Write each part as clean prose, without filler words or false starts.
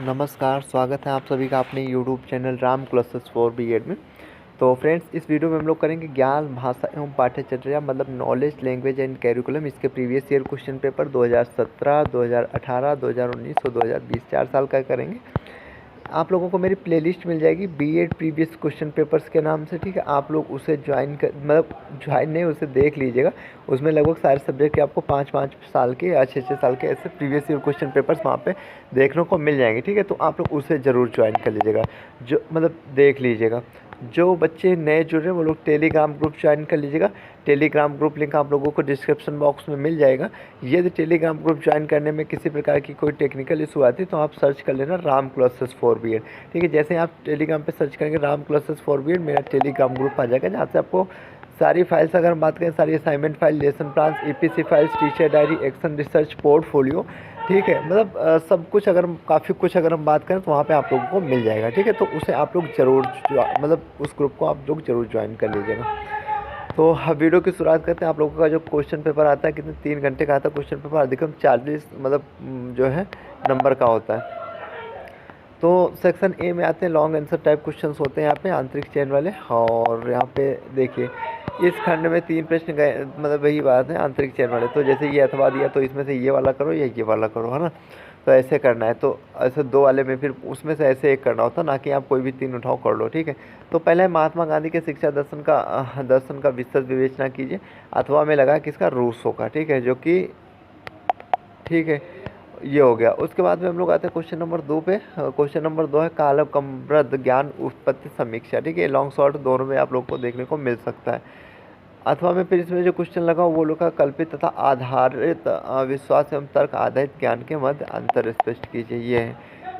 नमस्कार, स्वागत है आप सभी का अपने YouTube channel Ram classes for BEd में। तो फ्रेंड्स, इस वीडियो में हम लोग करेंगे ज्ञान भाषा एवं पाठ्यचर्या मतलब नॉलेज लैंग्वेज एंड कैरिकुलम। इसके प्रीवियस ईयर क्वेश्चन पेपर 2017, 2018, 2019 और 2020 4 साल का करेंगे। आप लोगों को मेरी प्लेलिस्ट मिल जाएगी बीएड प्रीवियस क्वेश्चन पेपर्स के नाम से, ठीक है। आप लोग उसे ज्वाइन कर मतलब ज्वाइन नहीं, उसे देख लीजिएगा। उसमें लगभग सारे सब्जेक्ट के आपको 5-5 साल के या 6-6 साल के ऐसे प्रीवियस ईयर क्वेश्चन पेपर्स वहाँ पे देखने को मिल जाएंगे, ठीक है। तो आप लोग उसे ज़रूर ज्वाइन कर लीजिएगा, जो मतलब देख लीजिएगा। जो बच्चे नए जुड़ रहे हैं वो लोग टेलीग्राम ग्रुप ज्वाइन कर लीजिएगा। टेलीग्राम ग्रुप लिंक आप लोगों को डिस्क्रिप्शन बॉक्स में मिल जाएगा। यदि टेलीग्राम ग्रुप ज्वाइन करने में किसी प्रकार की कोई टेक्निकल इशू आती है तो आप सर्च कर लेना राम क्लासेस फॉर बीएड, ठीक है। जैसे आप टेलीग्राम पे सर्च करेंगे राम क्लासेस फॉर बीएड, मेरा टेलीग्राम ग्रुप आ जाएगा, जहाँ से आपको सारी फाइल्स, अगर हम बात करें सारी assignment file, lesson plan, EPC files, teacher diary, action research, portfolio, ठीक है, मतलब सब कुछ, अगर काफ़ी कुछ अगर हम बात करें तो वहाँ पे आप लोगों को मिल जाएगा, ठीक है। तो उसे आप लोग ज़रूर मतलब उस ग्रुप को आप लोग ज़रूर ज्वाइन कर लीजिएगा। तो वीडियो की शुरुआत करते हैं। आप लोगों का जो क्वेश्चन पेपर आता है, कितने 3 घंटे का आता है क्वेश्चन पेपर, अधिकतम 40 मतलब जो है नंबर का होता है। तो सेक्शन ए में आते हैं, लॉन्ग आंसर टाइप क्वेश्चंस होते हैं यहाँ पे, आंतरिक चयन वाले। और यहाँ पे देखिए इस खंड में 3 प्रश्न गए, मतलब वही बात है आंतरिक चयन वाले। तो जैसे ये अथवा दिया तो इसमें से ये वाला करो या ये वाला करो, है ना। तो ऐसे करना है, तो ऐसे 2 वाले में फिर उसमें से ऐसे एक करना होता है, ना कि आप कोई भी 3 उठाओ कर लो, ठीक है। तो पहले महात्मा गांधी के शिक्षा दर्शन का विस्तृत विवेचना कीजिए। अथवा में लगा किसका, रूसो का, ठीक है, जो कि ठीक है ये हो गया। उसके बाद में हम लोग आते हैं क्वेश्चन नंबर 2 पे। क्वेश्चन नंबर 2 है कालक्रमबद्ध ज्ञान उत्पत्ति समीक्षा, ठीक है। लॉन्ग शॉर्ट दोनों में आप लोग को देखने को मिल सकता है। अथवा में फिर इसमें जो क्वेश्चन लगा वो लोग का कल्पित तथा आधारित विश्वास एवं तर्क आधारित ज्ञान के मध्य अंतर स्पष्ट कीजिए, ये है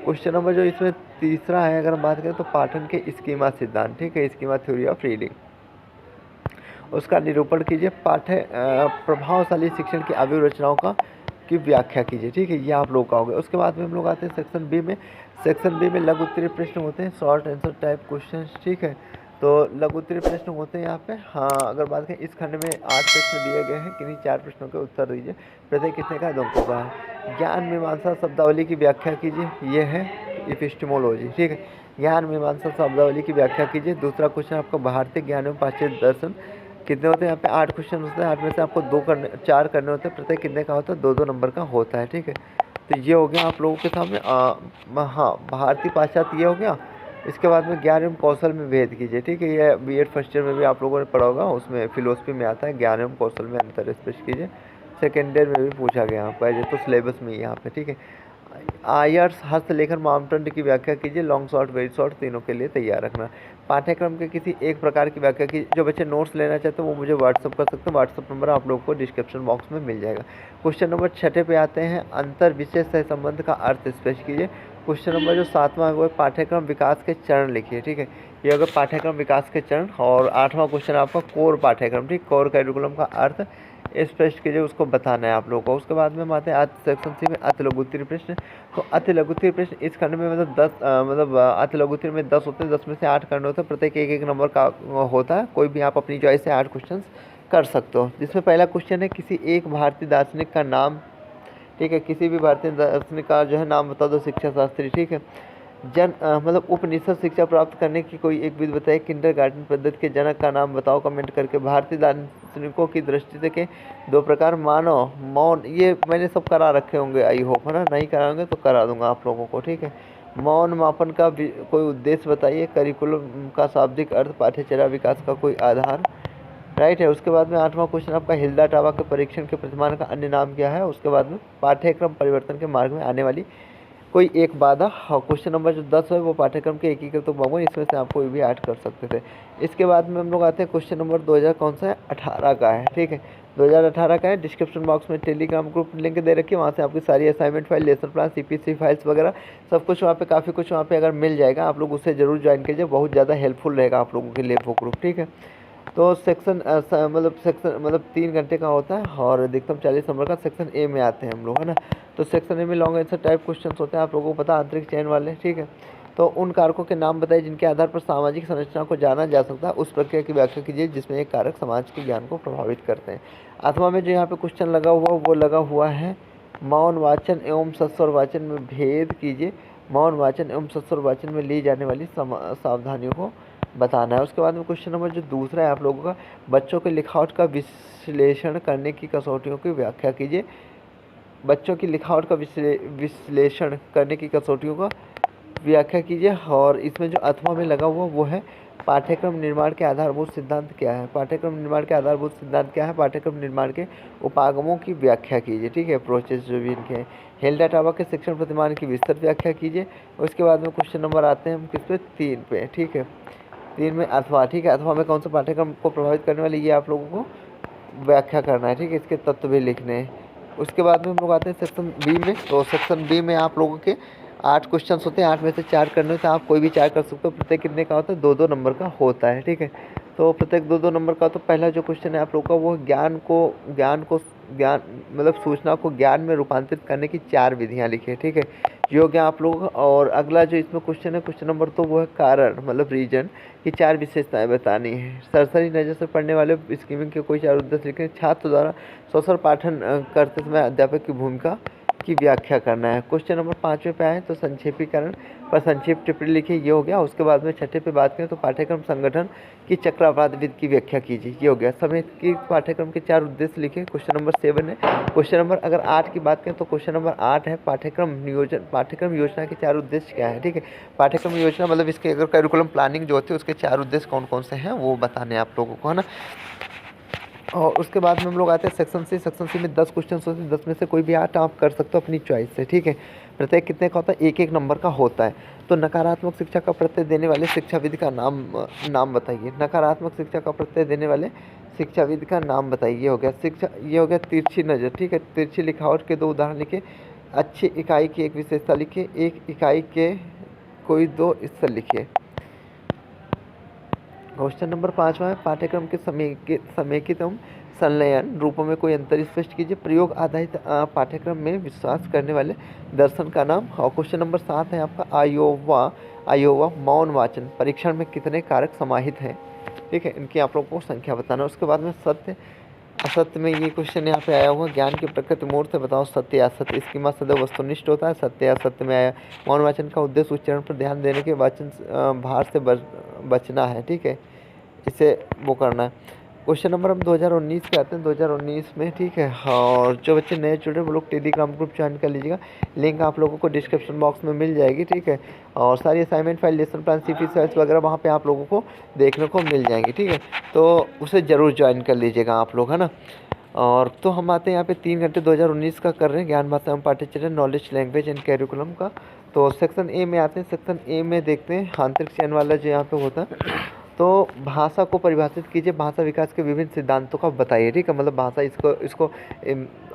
क्वेश्चन नंबर। जो इसमें तीसरा है, अगर हम बात करें तो पाठन के स्कीमा सिद्धांत, ठीक है, स्कीमा थ्योरी ऑफ रीडिंग, उसका निरूपण कीजिए। प्रभावशाली शिक्षण की अभिरचनाओं की व्याख्या कीजिए, ठीक है, ये आप लोग का हो गया। उसके बाद में हम लोग आते हैं सेक्शन बी में। सेक्शन बी में लघु उत्तरीय प्रश्न होते हैं, शॉर्ट आंसर टाइप क्वेश्चन, ठीक है। तो लघु उत्तरीय प्रश्न होते हैं यहाँ पे। हाँ, अगर बात करें इस खंड में 8 प्रश्न दिए गए हैं, किन्हीं 4 प्रश्नों के उत्तर दीजिए। प्रत्येक कितने का, 2 अंकों का है। ज्ञान मीमांसा शब्दावली की व्याख्या कीजिए, ये है एपिस्टेमोलॉजी, ठीक है। ज्ञान मीमांसा शब्दावली की व्याख्या कीजिए। दूसरा क्वेश्चन आपका भारतीय ज्ञान एवं पाश्चात्य दर्शन, कितने होते हैं यहाँ पे, 8 क्वेश्चन होते हैं। 8 में से आपको 4 करने होते हैं, प्रत्येक कितने का होता है, 2-2 नंबर का होता है, ठीक है। तो ये हो गया आप लोगों के सामने। हाँ, भारतीय पाश्चात्य ये हो गया। इसके बाद में ज्ञान एवं कौशल में भेद कीजिए, ठीक है। ये बीएड फर्स्ट ईयर में भी आप लोगों ने पढ़ा होगा, उसमें फिलोसफी में आता है, ज्ञान एवं कौशल में अंतर स्पष्ट कीजिए। सेकेंड ईयर में भी पूछा गया यहाँ पर, तो सिलेबस में यहाँ पे, ठीक है। आयर्स हस्तलेखन मापदंड की व्याख्या कीजिए। लॉन्ग शॉर्ट, वेरी शॉर्ट, तीनों के लिए तैयार रखना। पाठ्यक्रम के किसी एक प्रकार की व्याख्या की। जो बच्चे नोट्स लेना चाहते हैं वो मुझे व्हाट्सअप कर सकते हैं, व्हाट्सअप नंबर आप लोगों को डिस्क्रिप्शन बॉक्स में मिल जाएगा। क्वेश्चन नंबर 6 पे आते हैं, अंतर विषय सह संबंध का अर्थ स्पष्ट कीजिए। क्वेश्चन नंबर जो 7वां है वो है पाठ्यक्रम विकास के चरण लिखिए, ठीक है। ये अगर पाठ्यक्रम विकास के चरण। और 8वां क्वेश्चन आपका कोर पाठ्यक्रम, ठीक, कोर कैरिकुलम का अर्थ स्पष्ट कीजिए, उसको बताना है आप लोगों को। उसके बाद में हम आते हैं सेक्शन सी में, अति लघु उत्तरीय प्रश्न। तो अति लघु उत्तरीय प्रश्न इस खंड में मतलब 10 मतलब अति लघु उत्तरीय में 10 होते हैं, 10 में से 8 करने होते हैं, प्रत्येक 1-1 नंबर का होता है। कोई भी आप अपनी चॉइस से 8 क्वेश्चन कर सकते हो। जिसमें पहला क्वेश्चन है, किसी एक भारतीय दार्शनिक का नाम, ठीक है, किसी भी भारतीय दार्शनिक का जो है नाम बता दो, शिक्षा शास्त्री, ठीक है। मतलब उपनिषद शिक्षा प्राप्त करने की कोई एक विधि बताइए। किंडरगार्टन पद्धति के जनक का नाम बताओ कमेंट करके। भारतीय दार्शनिकों की दृष्टि से के 2 प्रकार, मानव, मौन, ये मैंने सब करा रखे होंगे, आई होप, है ना। नहीं कराओगे तो करा दूंगा आप लोगों को, ठीक है। मौन मापन का कोई उद्देश्य बताइए। करिकुलम का शाब्दिक अर्थ, पाठ्यचर्या विकास का कोई आधार, राइट है। उसके बाद में 8वां क्वेश्चन आपका, हिल्दा टाबा के परीक्षण के प्रतिमान का अन्य नाम क्या है। उसके बाद में पाठ्यक्रम परिवर्तन के मार्ग में आने वाली कोई एक बाधा। हाँ, क्वेश्चन नंबर जो 10 है वो पाठ्यक्रम के एकीकृत तो बहुगुण, इसमें से आप कोई भी ऐड कर सकते थे। इसके बाद में हम लोग आते हैं क्वेश्चन नंबर 2000 कौन सा है, 18 का है, ठीक है। 2018 का है। डिस्क्रिप्शन बॉक्स में टेलीग्राम ग्रुप लिंक दे रखी है, वहाँ से आपकी सारी assignment file, lesson plan, CPC files वगैरह सब कुछ वहाँ पे, काफ़ी कुछ वहाँ पे अगर मिल जाएगा, आप लोग उससे जरूर ज्वाइन कीजिए, बहुत ज़्यादा हेल्पफुल रहेगा आप लोगों के लिए वो ग्रुप, ठीक है। तो सेक्शन मतलब 3 घंटे का होता है और अधिकतम 40 नंबर का। सेक्शन ए में आते हैं हम लोग, है ना। तो सेक्शन ए में लॉन्ग आंसर टाइप क्वेश्चन होते हैं, आप लोगों को पता, आंतरिक चयन वाले, ठीक है। तो उन कारकों के नाम बताइए जिनके आधार पर सामाजिक संरचना को जाना जा सकता है। उस प्रक्रिया की व्याख्या कीजिए जिसमें एक कारक समाज के ज्ञान को प्रभावित करते हैं। अथवा में जो यहाँ पे क्वेश्चन लगा हुआ वो लगा हुआ है, मौन वाचन एवं सस्वर वाचन में भेद कीजिए। मौन वाचन एवं सस्वर वाचन में ली जाने वाली सावधानियों को बताना है। उसके बाद में क्वेश्चन नंबर जो दूसरा है आप लोगों का, बच्चों के लिखावट का विश्लेषण करने की कसौटियों की व्याख्या कीजिए। बच्चों की लिखावट का विश्लेषण करने की कसौटियों का व्याख्या कीजिए। और इसमें जो अथवा में लगा हुआ वो है पाठ्यक्रम निर्माण के आधारभूत सिद्धांत क्या है। पाठ्यक्रम निर्माण के आधारभूत सिद्धांत क्या है, पाठ्यक्रम निर्माण के उपागमों की व्याख्या कीजिए। ठीक है, प्रोसेस जो भी इनके हैं। हेल्डा टाबा के शिक्षण प्रतिमान की विस्तृत व्याख्या कीजिए। उसके बाद में क्वेश्चन नंबर आते हैं हम किस पे, 3 पे। ठीक है, 3 में अथवा। ठीक है, अथवा में कौन सा पाठ्यक्रम को प्रभावित करने वाली, ये आप लोगों को व्याख्या करना है। ठीक है, इसके तत्व भी लिखने हैं। उसके बाद में हम लोग आते हैं सेक्शन बी में। तो सेक्शन बी में आप लोगों के 8 क्वेश्चन होते हैं, 8 में से 4 करने होते हैं। आप कोई भी 4 कर सकते हो। प्रत्येक कितने का होता है, 2-2 नंबर का होता है। ठीक है, तो प्रत्येक 2-2 नंबर का। तो पहला जो क्वेश्चन है आप लोग का वो ज्ञान मतलब सूचना को ज्ञान में रूपांतरित करने की 4 विधियाँ लिखिए। ठीक है, योग्य आप लोग। और अगला जो इसमें क्वेश्चन है, क्वेश्चन नंबर तो वो है कारण मतलब रीजन की 4 विशेषताएं बतानी है। सरसरी नज़र से पढ़ने वाले स्कीमिंग के कोई 4 उद्देश्य लिखे। छात्र द्वारा सौसर पाठन करते समय अध्यापक की भूमिका की व्याख्या करना है। क्वेश्चन नंबर 5वें पे आए तो संक्षेपीकरण पर संक्षेप टिप्पणी लिखिए, ये हो गया। उसके बाद में 6ठे पे बात करें तो पाठ्यक्रम संगठन की चक्रावाद विधि की व्याख्या कीजिए, ये हो गया। समेत की पाठ्यक्रम के 4 उद्देश्य लिखे, क्वेश्चन नंबर 7 है। क्वेश्चन नंबर अगर 8 की बात करें तो क्वेश्चन नंबर 8 है पाठ्यक्रम योजना के 4 उद्देश्य क्या है। ठीक है, पाठ्यक्रम योजना मतलब इसके अगर करिकुलम प्लानिंग जो होती है उसके 4 उद्देश्य कौन कौन से हैं वो बताने आप लोगों को, है ना। और उसके बाद में हम लोग आते हैं सेक्शन सी। सेक्शन सी में 10 क्वेश्चन होते हैं, 10 में से कोई भी 8 आप कर सकते हो अपनी चॉइस से। ठीक है, प्रत्येक कितने का होता है, 1-1 नंबर का होता है। तो नकारात्मक शिक्षा का प्रत्यय देने वाले शिक्षाविद का नाम बताइए। नकारात्मक शिक्षा का प्रत्यय देने वाले शिक्षाविद का नाम बताइए, ये हो गया। ये हो गया तिरछी नज़र। ठीक है, तिरछी लिखावट के 2 उदाहरण लिखे। अच्छी इकाई की एक विशेषता लिखिए। एक इकाई के कोई 2 स्तर लिखिए। क्वेश्चन नंबर 5वां है पाठ्यक्रम के समेकित एवं संलयन रूपों में कोई अंतर स्पष्ट कीजिए। प्रयोग आधारित पाठ्यक्रम में विश्वास करने वाले दर्शन का नाम। और क्वेश्चन नंबर 7 है आपका आयोवा मौन वाचन परीक्षण में कितने कारक समाहित हैं। ठीक है, इनकी आप लोगों को संख्या बताना। उसके बाद में सत्य असत्य में ये क्वेश्चन यहाँ पे आया हुआ, ज्ञान की प्रकृति मूर्त है, बताओ सत्य या असत्य। इसकी माँ सदैव वस्तुनिष्ठ होता है, सत्य या असत्य में आया। मौन वाचन का उद्देश्य उच्चारण पर ध्यान देने के वाचन भार से बचना है। ठीक है, इसे वो करना है। क्वेश्चन नंबर हम 2019 के आते हैं, 2019 में। ठीक है, और जो बच्चे नए जुड़े हैं वो लोग टेलीग्राम ग्रुप ज्वाइन कर लीजिएगा, लिंक आप लोगों को डिस्क्रिप्शन बॉक्स में मिल जाएगी। ठीक है, और सारी assignment file, lesson plan, CP search वगैरह वहाँ पे आप लोगों को देखने को मिल जाएंगी। ठीक है, तो उसे ज़रूर ज्वाइन कर लीजिएगा आप लोग, है ना। और तो हम आते हैं यहाँ पे 3 घंटे 2019 का कर रहे हैं, ज्ञान भाषा एवं पाठ्यचर्या नॉलेज लैंग्वेज एंड कैरिकुलम का। तो सेक्शन ए में आते हैं। सेक्शन ए में देखते हैं आंतरिक चयन वाला जो यहाँ पे होता है। तो भाषा को परिभाषित कीजिए, भाषा विकास के विभिन्न सिद्धांतों का बताइए। ठीक है, मतलब भाषा इसको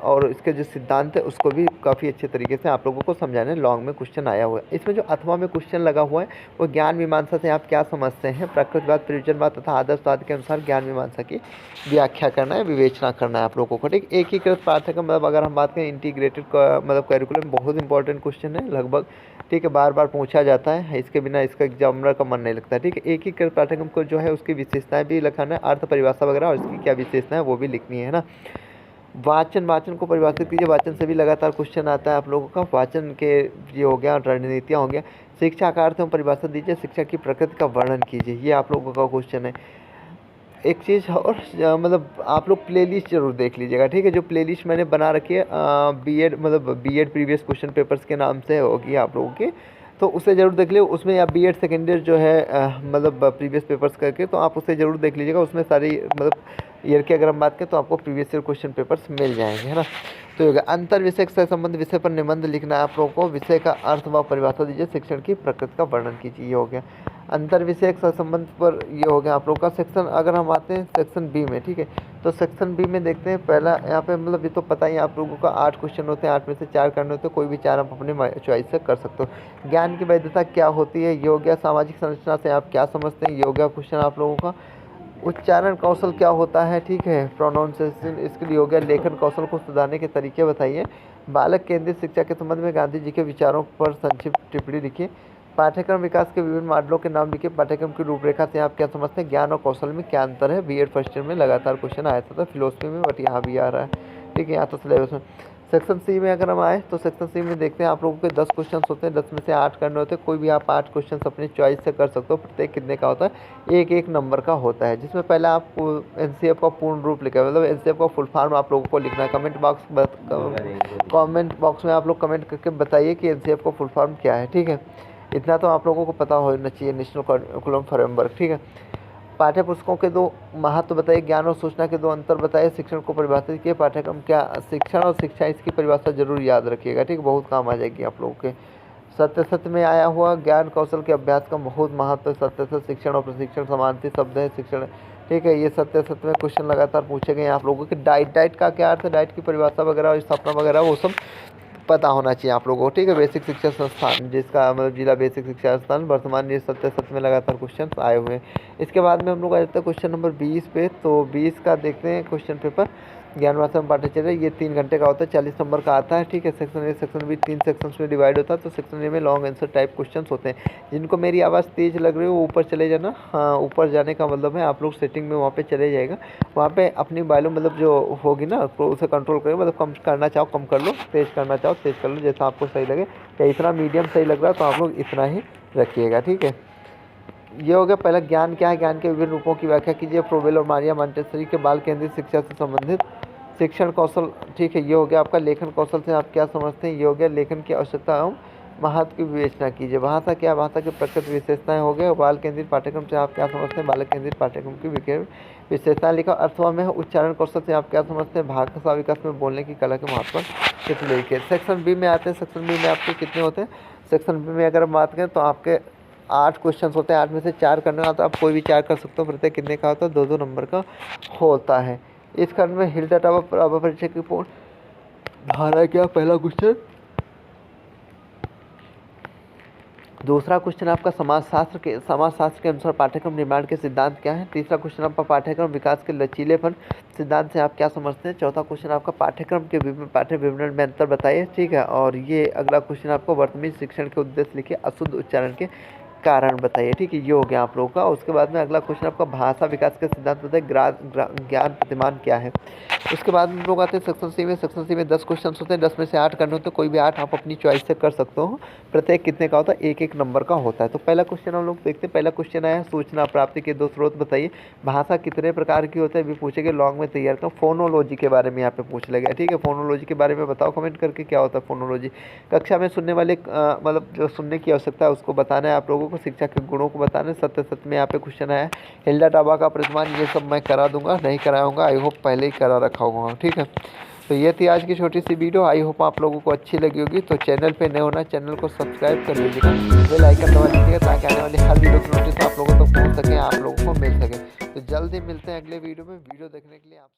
और इसके जो सिद्धांत है उसको भी काफ़ी अच्छे तरीके से आप लोगों को समझाना है। लॉन्ग में क्वेश्चन आया हुआ है। इसमें जो अथवा में क्वेश्चन लगा हुआ है वो ज्ञान मीमांसा से आप क्या समझते हैं, प्रकृतिवाद, प्रयोजनवाद तथा आदर्शवाद के अनुसार ज्ञान मीमांसा की व्याख्या करना है, विवेचना करना है आप लोगों को। ठीक, एकीकृत पाठ्यक्रम मतलब अगर हम बात करें इंटीग्रेटेड मतलब कैरिकुलम, बहुत इंपॉर्टेंट क्वेश्चन है लगभग। ठीक है, बार बार पूछा जाता है, इसके बिना इसका एग्जामिनर का मन नहीं लगता। ठीक है, एकीकृत पाठ्यक्रम को जो है उसकी विशेषताएं भी लिखाना है, अर्थ परिभाषा वगैरह और इसकी क्या विशेषताएं वो भी लिखनी है ना। वाचन को परिभाषित कीजिए, वाचन से भी लगातार क्वेश्चन आता है आप लोगों का। वाचन के ये हो गया, रणनीतियाँ हो गया। शिक्षा का अर्थ एवं परिभाषा दीजिए, शिक्षा की प्रकृति का वर्णन कीजिए, ये आप लोगों का क्वेश्चन है। एक चीज़ और मतलब आप लोग प्लेलिस्ट जरूर देख लीजिएगा। ठीक है, जो प्लेलिस्ट मैंने बना रखी है बीएड प्रीवियस क्वेश्चन पेपर्स के नाम से होगी आप लोगों के, तो उसे ज़रूर देख लियो। उसमें या बीएड सेकेंड ईयर जो है मतलब प्रीवियस पेपर्स करके, तो आप उसे ज़रूर देख लीजिएगा। उसमें सारी मतलब ईयर की अगर हम बात करें तो आपको प्रीवियस ईयर क्वेश्चन पेपर्स मिल जाएंगे, है ना। तो होगा अंतर विषय से संबंध विषय पर निबंध लिखना है आप लोगों को। विषय का अर्थ व परिभाषा दीजिए, शिक्षण की प्रकृति का वर्णन कीजिए, ये हो गया। अंतर विषय संबंध पर ये हो गया आप लोगों का सेक्शन। अगर हम आते हैं सेक्शन बी में, ठीक है, तो सेक्शन बी में देखते हैं पहला यहाँ पे मतलब ये तो पता ही आप लोगों का 8 क्वेश्चन होते हैं, 8 में से 4 करने होते हैं, कोई भी 4 आप अपने चॉइस से कर सकते हो। ज्ञान की वैधता क्या होती है, ये हो गया। सामाजिक संरचना से आप क्या समझते हैं, ये हो गया क्वेश्चन आप लोगों का। उच्चारण कौशल क्या होता है, ठीक है, प्रोनाउंसिएशन, इसके लिए हो गया। लेखन कौशल को सुधारने के तरीके बताइए। बालक केंद्रित शिक्षा के संबंध में गांधी जी के विचारों पर संक्षिप्त टिप्पणी लिखिए। पाठ्यक्रम विकास के विभिन्न मॉडलों के नाम लिखिए। पाठ्यक्रम की रूपरेखा से आप क्या समझते हैं, ज्ञान और कौशल में क्या अंतर है। बीएड फर्स्ट ईयर में लगातार क्वेश्चन आया था फिलोसफी में, बट यहाँ भी आ रहा है, ठीक है, यहाँ तो सिलेबस में। सेक्शन सी में अगर हम आए तो सेक्शन सी में देखते हैं आप लोगों के 10 क्वेश्चन होते हैं, 10 में से 8 करने होते हैं। कोई भी आप 8 क्वेश्चन अपनी चॉइस से कर सकते हो। प्रत्येक कितने का होता है, एक एक नंबर का होता है, जिसमें पहले आप एनसीएफ का पूर्ण रूप लिखा है, मतलब एनसीएफ का फुल फॉर्म आप लोगों को लिखना है। कमेंट बॉक्स में आप लोग कमेंट करके बताइए कि एनसीएफ का फुल फॉर्म क्या है। ठीक है, इतना तो आप लोगों को पता होना चाहिए, नेशनल करिकुलम फ्रेमवर्क। ठीक है, पाठ्य पुस्तकों के 2 महत्व बताइए, ज्ञान और सूचना के 2 अंतर बताइए, शिक्षण को परिभाषित किए। पाठ्यक्रम क्या, शिक्षण और शिक्षा, इसकी परिभाषा जरूर याद रखिएगा। ठीक है, बहुत काम आ जाएगी आप लोगों के। सत्य सत्य में आया हुआ ज्ञान कौशल के अभ्यास का बहुत महत्व है। सत्य सत्य शिक्षण और प्रशिक्षण समानार्थी शब्द है, शिक्षण। ठीक है, ये सत्य सत्य में क्वेश्चन लगातार पूछे गए आप लोगों के। डाइट का क्या अर्थ है, डाइट की परिभाषा वगैरह और स्थापना वगैरह वो सब पता होना चाहिए आप लोगों को। ठीक है, बेसिक शिक्षा संस्थान, जिसका मतलब जिला बेसिक शिक्षा संस्थान वर्तमान, ये सत्य सत्य में लगातार क्वेश्चन आए हुए हैं। इसके बाद में हम लोग आ जाते हैं क्वेश्चन नंबर 20 पे। तो 20 का देखते हैं क्वेश्चन पेपर, ज्ञान भाषा में पाठ्यचर्या। ये 3 घंटे का होता है, 40 नंबर का आता है। ठीक है, section A section B 3 sections में डिवाइड होता है। तो सेक्शन ए में लॉन्ग आंसर टाइप क्वेश्चन होते हैं। जिनको मेरी आवाज़ तेज लग रही है वो ऊपर चले जाना। हाँ, ऊपर जाने का मतलब है आप लोग सेटिंग में वहाँ पे चले जाएगा, वहाँ पे अपनी वॉल्यूम मतलब जो होगी ना तो उसे कंट्रोल करें, मतलब कम करना चाहो कम कर लो, तेज़ करना चाहो तेज़ कर लो, जैसा आपको सही लगे। या इतना मीडियम सही लग रहा है तो आप लोग इतना ही रखिएगा। ठीक है, ये हो गया पहला। ज्ञान क्या है, ज्ञान के विभिन्न रूपों की व्याख्या कीजिए। फ्रोबेल और मारिया मॉन्टेसरी के बाल केंद्रित शिक्षा से संबंधित शिक्षण कौशल। ठीक है, ये हो गया आपका लेखन कौशल से आप क्या समझते हैं। ये हो गया लेखन की आवश्यकता एवं महत्व की विवेचना कीजिए। भाषा क्या, भाषा की प्रकृति विशेषताएं हो गए। बाल केंद्रित पाठ्यक्रम से आप क्या समझते हैं, बालक केंद्रित पाठ्यक्रम की विशेषताएं लिखा। अर्थवा में उच्चारण कौशल से आप क्या समझते हैं, भाषा विकास में बोलने की कला के महत्व पर कितने लिखे। सेक्शन बी में आते हैं, सेक्शन बी में आपके कितने होते हैं। सेक्शन बी में अगर हम बात करें तो आपके 8 क्वेश्चन होते हैं, 8 में से 4 करने होता है। आप कोई भी 4 कर सकते हो। प्रत्येक कितने का होता है, 2-2 नंबर का होता है। इस खंड में हिल डाटा व परीक्षा की रिपोर्ट धारा क्या, पहला क्वेश्चन। दूसरा क्वेश्चन आपका समाजशास्त्र के अनुसार पाठ्यक्रम निर्माण के सिद्धांत क्या है। तीसरा क्वेश्चन आपका पाठ्यक्रम विकास के लचीलेपन सिद्धांत से आप क्या समझते हैं। चौथा क्वेश्चन आपका पाठ्यक्रम के पाठ्य विवरण में अंतर बताइए। ठीक है, और ये अगला क्वेश्चन आपको वर्तमान शिक्षण के उद्देश्य लिखिए, अशुद्ध उच्चारण के कारण बताइए। ठीक है, ये हो गया आप लोगों का। उसके बाद में अगला क्वेश्चन आपका भाषा विकास के सिद्धांत बताइए, ज्ञान प्रतिमान क्या है। उसके बाद में लोग आते हैं सेक्शन सी में। सेक्शन सी में 10 क्वेश्चन होते हैं, 10 में से 8 करने होते हैं। कोई भी 8 आप अपनी चॉइस से कर सकते हो। प्रत्येक कितने का होता है, एक एक नंबर का होता है। तो पहला क्वेश्चन हम लोग देखते हैं। पहला क्वेश्चन आया, सूचना प्राप्ति के 2 स्रोत बताइए। भाषा कितने प्रकार की होता है भी पूछेंगे, लॉन्ग में तैयार करो। फोनोलॉजी के बारे में यहाँ पे पूछ लेगा। ठीक है, फोनोलॉजी के बारे में बताओ कमेंट करके क्या होता है फोनोलॉजी। कक्षा में सुनने वाले मतलब जो सुनने की आवश्यकता है उसको बताना है आप लोगों को, शिक्षा के गुणों को बताना है। सत्य सत्य में यहाँ पे क्वेश्चन आया, हिल्डा टाबा का प्रतिमान, ये सब मैं करा दूंगा, नहीं कराऊंगा, आई होप पहले ही करा रखा होगा। ठीक है, तो ये थी आज की छोटी सी वीडियो। आई होप आप लोगों को अच्छी लगी होगी। तो चैनल पे नए होना, चैनल को सब्सक्राइब कर लीजिएगा, बेल आइकन दबा लीजिएगा ताकि आने वाली हर वीडियो की नोटिस आप लोगों तक पहुँच सके, आप लोगों को मिल सके। तो जल्दी मिलते हैं अगले वीडियो में। वीडियो देखने के लिए आप